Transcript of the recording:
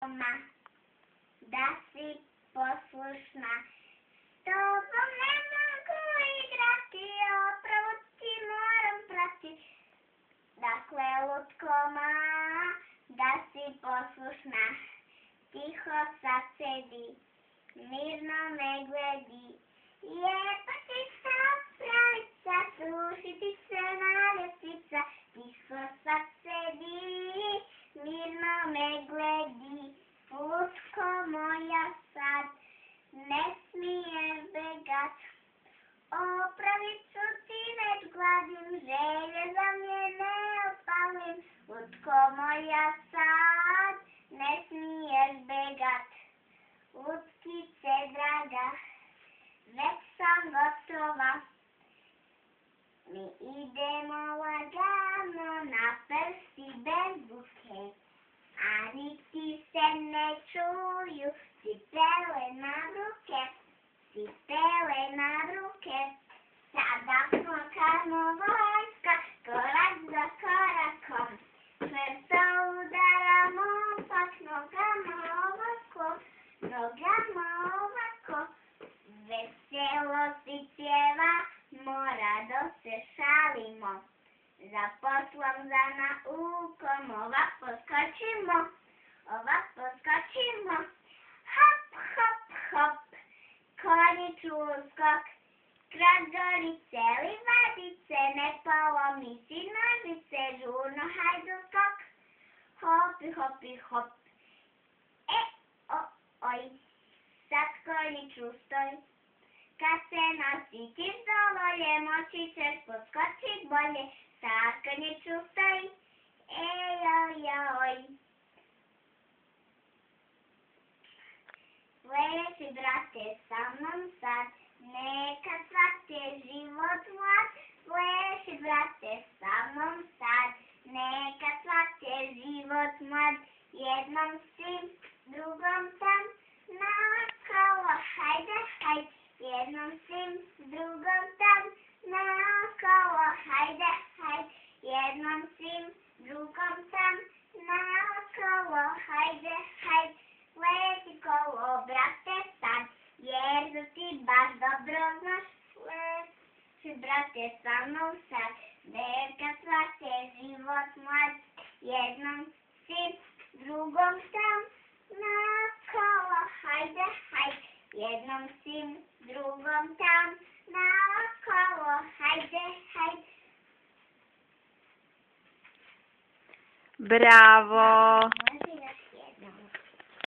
doma, da si poslušna. S tobom ne mogu igrati, opravo ti moram prati. Dakle, lutko moja, da si poslušna. Tiho sad sedi, mirno me gledi. Lijepa ti sa pravica, sluši ti se na ljestvica. Tiho sad sedi, mirno me gledi. Lutko moja sad, ne smiješ begat. Opravicu ti već gladim, želje za mne ne opalim. Lutko moja sad, ne smiješ begat. Lutkice draga, već sam gotova. Mi idemo lagano na prsti bez buke, a niti se ne čuju cipele na ruke, cipele na ruke. Sada smo karmo vojska, korak za korakom, čvrsto udaramo, pak nogama ovako, nogama ovako. Veselosti pjeva, rado se šalimo, za poslom, za naukom, ovako skočimo, ovako skočimo. Hop, hop, hop, konjiću skok, kroz gorice, livadice, ne polomi si nožice, žurno hajdu skok. Hopi, hopi, hop, oj, sad konjiću stoj. Kad se nosiš dovolje, moći ćeš poskočit bolje, sad konjiću stoj, oj. Sledeći brate sa mnom sad, neka cvate život mlad. Sledeći brate sa mnom sad, neka cvate život mlad. Jednom si, drugom tam, naokolo, hajde, hajde. Jednom sim, drugom tam, naokolo, hajde, hajde. Jednom sim, drugom tam, naokolo, hajde, hajde. Leti kolo, brate, sad, jer za ti baš dobro znaš. Leti, brate, sa mnom sad, neka cvate život mlad. Jednom sim, drugom tam, naokolo, hajde, hajde. Jednom sim, drugom tam, naokolo, hajde, hajde. Bravo!